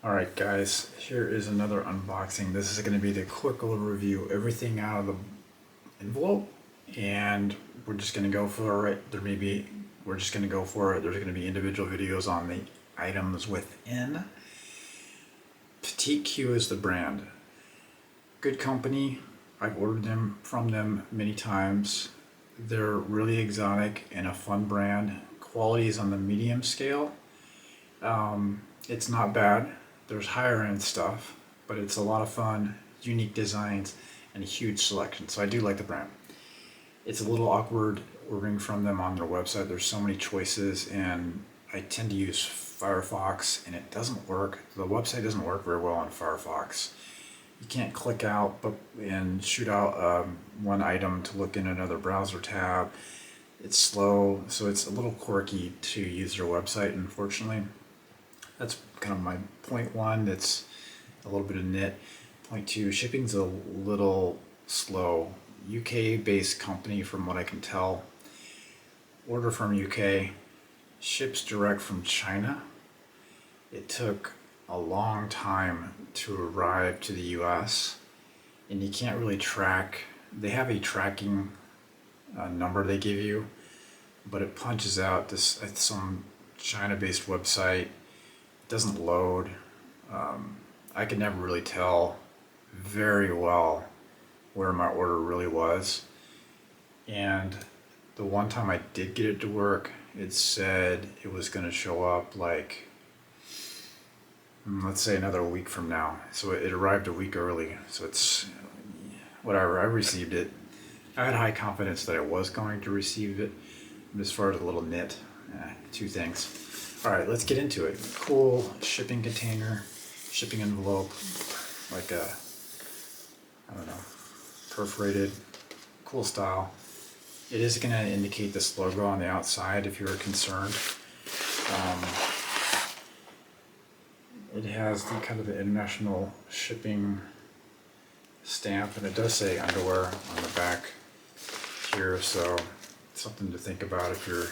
Alright guys, here is another unboxing. This is going to be the quick little review, everything out of the envelope, and we're just going to go for it. We're just going to go for it. There's going to be individual videos on the items within. PetitQ is the brand. Good company. I've ordered them from them many times. They're really exotic and a fun brand. Quality is on the medium scale. It's not bad. There's higher end stuff, but it's a lot of fun, unique designs, and a huge selection. So I do like the brand. It's a little awkward ordering from them on their website. There's so many choices, and I tend to use Firefox, and it doesn't work. The website doesn't work very well on Firefox. You can't click out and shoot out one item to look in another browser tab. It's slow, so it's a little quirky to use their website, unfortunately. That's kind of my point one. That's a little bit of nit. Point two, shipping's a little slow. UK based company from what I can tell. Order from UK, ships direct from China. It took a long time to arrive to the US, and you can't really track. They have a tracking number they give you, but it punches out this at some China-based website. It doesn't load. I could never really tell very well where my order really was, and the one time I did get it to work, it said it was going to show up like, let's say, another week from now. So it arrived a week early, so it's whatever. I received it. I had high confidence that I was going to receive it. But as far as a little nit, two things. Alright, let's get into it. Cool shipping container, shipping envelope, like a, I don't know, perforated, cool style. It is going to indicate this logo on the outside if you're concerned. It has the kind of the international shipping stamp, and it does say underwear on the back here, so something to think about if you're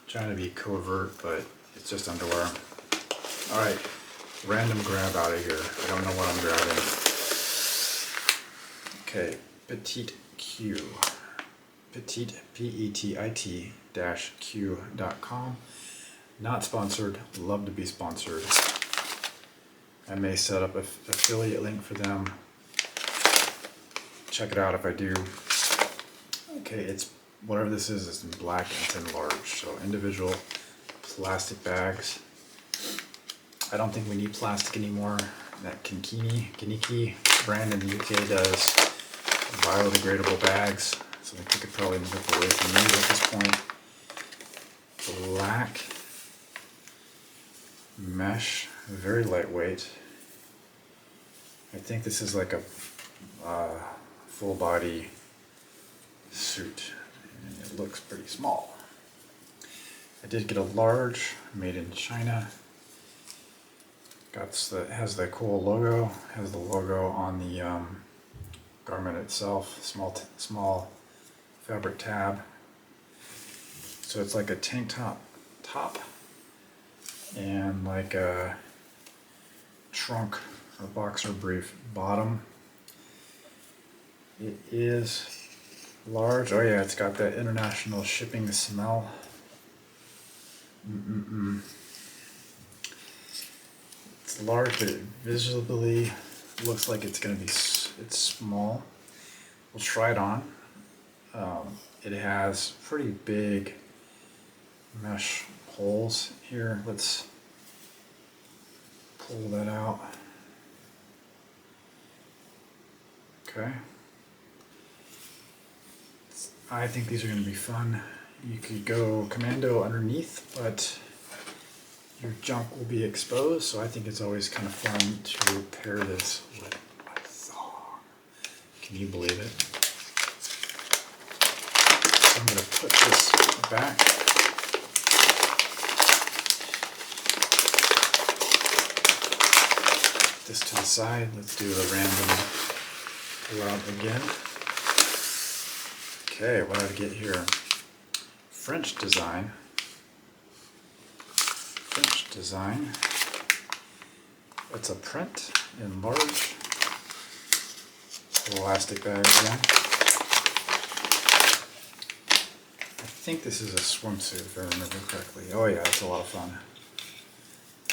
trying to be covert, but it's just underwear. Alright, random grab out of here. I don't know what I'm grabbing. Okay, PetitQ. Petit, P-E-T-I-T -Q.com. Not sponsored, love to be sponsored. I may set up an affiliate link for them. Check it out if I do. Okay, it's whatever this is, it's in black and it's in large. So individual plastic bags. I don't think we need plastic anymore. That Kiniki brand in the UK does biodegradable bags, so I think we could probably move away from these at this point. Black mesh, very lightweight. I think this is like a full body suit, and it looks pretty small. I did get a large, made in China. Has the cool logo, has the logo on the garment itself, small fabric tab. So it's like a tank top and like a trunk or boxer brief bottom. It is large. Oh yeah, it's got that international shipping smell. It's large, but it visibly looks like it's small. We'll try it on. It has pretty big mesh holes here. Let's pull that out. Okay. I think these are going to be fun. You could go commando underneath, but your junk will be exposed, so I think it's always kind of fun to pair this with a thong. Can you believe it? So I'm going to put this back. Put this to the side. Let's do a random pull out again. Okay, what did I get here? French design. It's a print in large elastic bag again. I think this is a swimsuit if I remember correctly. Oh yeah, it's a lot of fun.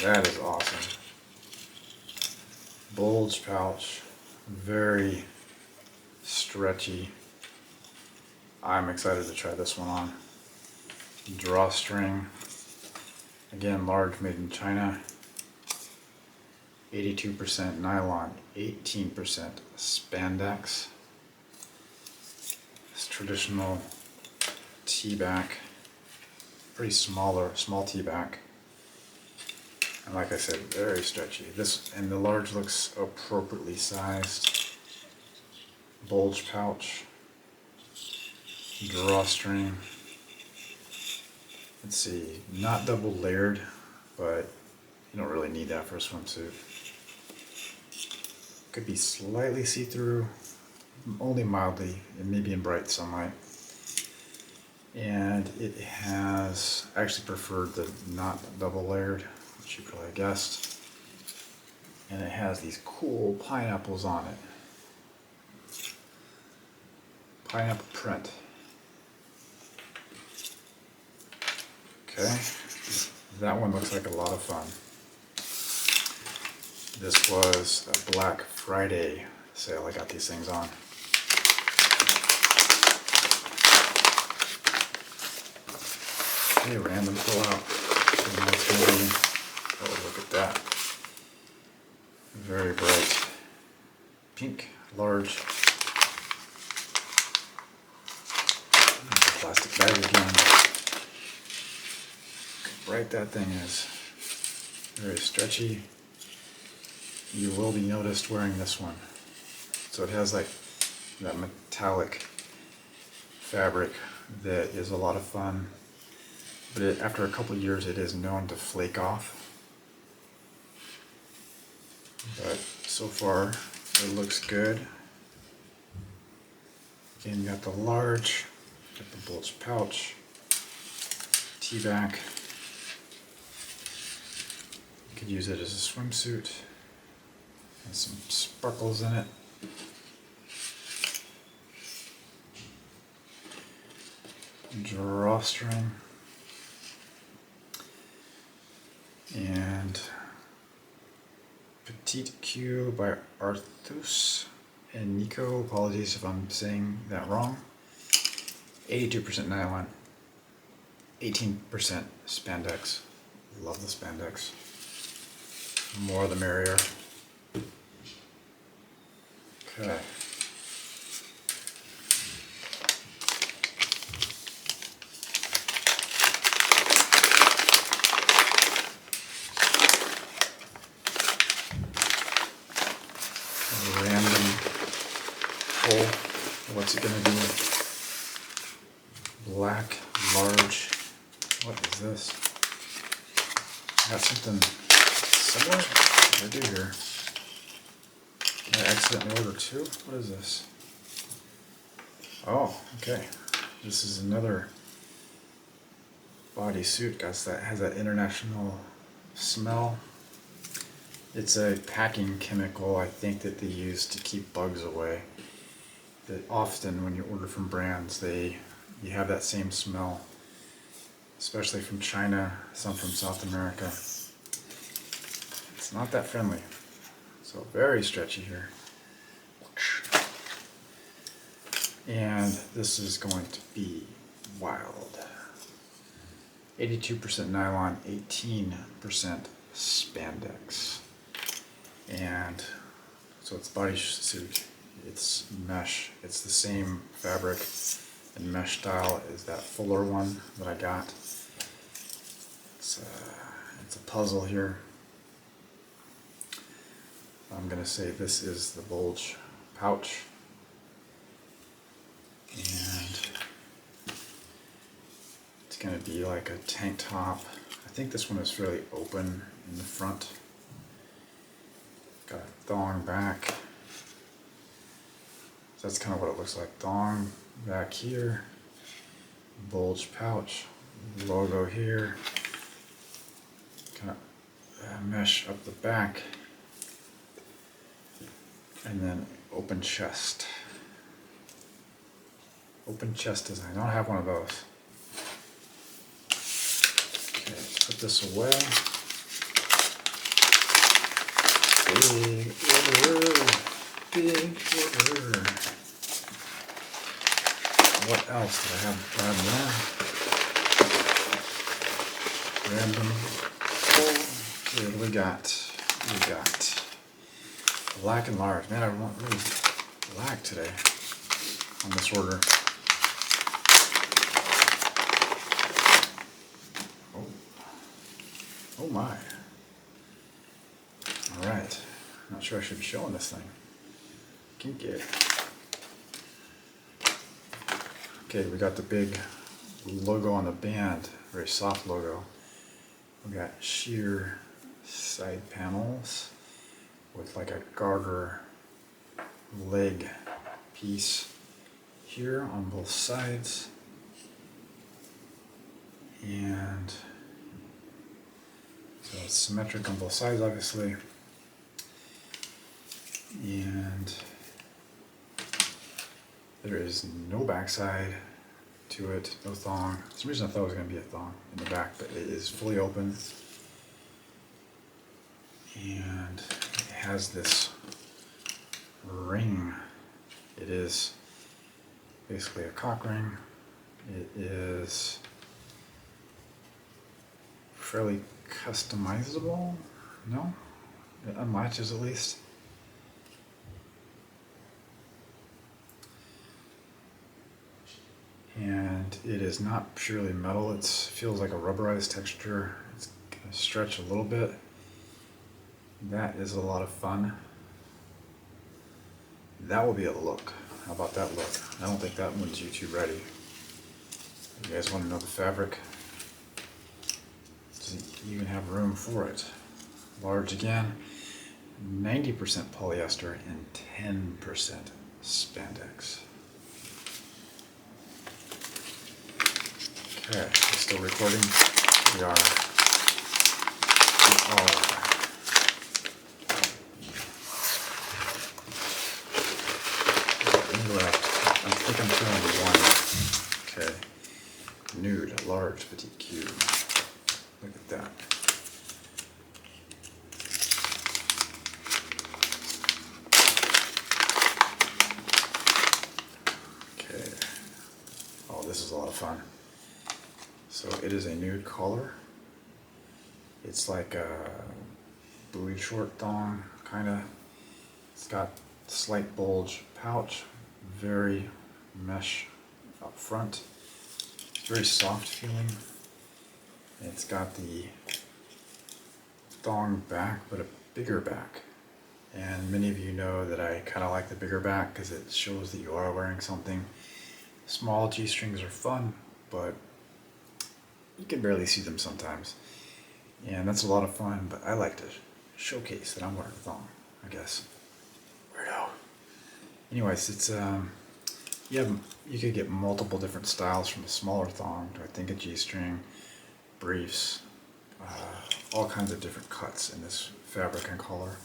That is awesome. Bulge pouch, very stretchy. I'm excited to try this one on. Drawstring, again large, made in China. 82% nylon, 18% spandex. This traditional tee back, pretty small tee back. And like I said, very stretchy. This and the large looks appropriately sized. Bulge pouch, drawstring. Let's see, not double layered, but you don't really need that for a swimsuit. Could be slightly see-through, only mildly, and maybe in bright sunlight. And it has, I actually preferred the not double layered, which you probably guessed. And it has these cool pineapples on it. Pineapple print. Okay, that one looks like a lot of fun. This was a Black Friday sale. I got these things on. Okay, random pull out. Oh, look at that. Very bright. Pink, large. Plastic bag again. Look how bright that thing is. Very stretchy. You will be noticed wearing this one. So it has like that metallic fabric that is a lot of fun, but after a couple of years it is known to flake off. But so far it looks good. Again, you got the large, got the bulge pouch, tee back. You could use it as a swimsuit. Has some sparkles in it. Drawstring. And PetitQ by Arthus and Nico. Apologies if I'm saying that wrong. 82% nylon, 18% spandex. Love the spandex. More the merrier. Okay. Random pull. What's it gonna be? Black, large. What is this? I got something similar. What did I do here? Did I accidentally order two? What is this? Oh, okay. This is another bodysuit, guys, that has that international smell. It's a packing chemical, I think, that they use to keep bugs away. That often when you order from brands, you have that same smell, especially from China, some from South America. It's not that friendly. So very stretchy here. And this is going to be wild. 82% nylon, 18% spandex. And so it's bodysuit, it's mesh, it's the same fabric and mesh style as that fuller one that I got. It's a puzzle here. I'm going to say this is the bulge pouch, and it's going to be like a tank top. I think this one is fairly open in the front. Got a thong back. So that's kind of what it looks like. Thong back here, bulge pouch, logo here, kind of mesh up the back. And then open chest. Open chest design. I don't have one of those. Okay, let's put this away. Big order. Big order. What else did I have grabbed there? Random. Okay, what do we got? We got black and large. Man, I want really black today on this order. Oh my. Alright. Not sure I should be showing this thing. Kinky. Okay, we got the big logo on the band. Very soft logo. We got sheer side panels with like a garter leg piece here on both sides. And so it's symmetric on both sides, obviously. And there is no backside to it, no thong. For some reason I thought it was going to be a thong in the back, but it is fully open. And it has this ring. It is basically a cock ring. It is fairly customizable. No? It unlatches at least. And it is not purely metal. It feels like a rubberized texture. It's going to stretch a little bit. That is a lot of fun. That will be a look. How about that look? I don't think that one's YouTube ready. You guys want to know the fabric? Doesn't even have room for it. Large again. 90% polyester and 10% spandex. Okay, we're still recording. We are. I think I'm feeling one. Okay. Nude, large, petite Q. Look at that. Okay. Oh, this is a lot of fun. So it is a nude collar. It's like a buoy short thong, kind of. It's got slight bulge pouch, very mesh up front. It's very soft feeling. It's got the thong back, but a bigger back. And many of you know that I kind of like the bigger back because it shows that you are wearing something. Small G-strings are fun, but you can barely see them sometimes. And that's a lot of fun, but I like to showcase that I'm wearing a thong, I guess. Weirdo. Anyways, it's you could get multiple different styles from a smaller thong to I think a G-string, briefs, all kinds of different cuts in this fabric and color.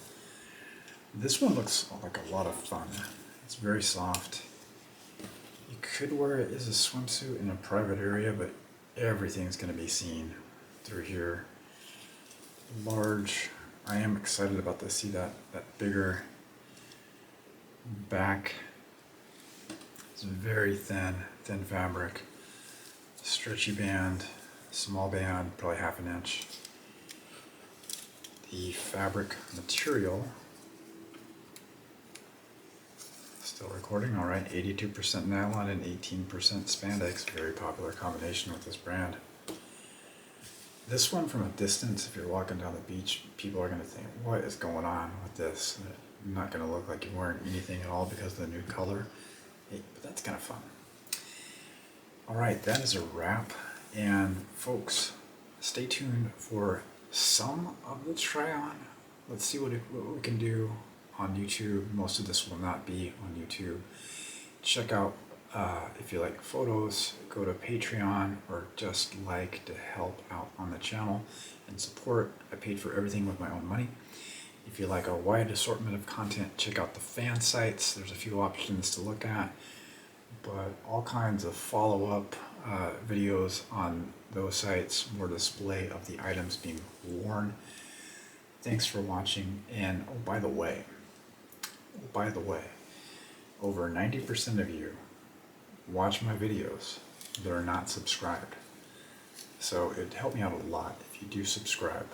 This one looks like a lot of fun. It's very soft. You could wear it as a swimsuit in a private area, but everything's going to be seen through here. Large. I am excited about this. See that bigger back. It's very thin fabric. Stretchy band, small band, probably half an inch. The fabric material, still recording, all right, 82% nylon and 18% spandex, very popular combination with this brand. This one from a distance, if you're walking down the beach, people are going to think, what is going on with this? You're not going to look like you're wearing anything at all because of the nude color. Hey, but that's kind of fun. All right, that is a wrap. And folks, stay tuned for some of the try-on. Let's see what we can do on YouTube. Most of this will not be on YouTube. Check out, if you like photos, go to Patreon or just like to help out on the channel and support. I paid for everything with my own money. If you like a wide assortment of content, check out the fan sites. There's a few options to look at, but all kinds of follow-up videos on those sites, more display of the items being worn. Thanks for watching, and oh, by the way, over 90% of you watch my videos that are not subscribed. So it'd help me out a lot if you do subscribe.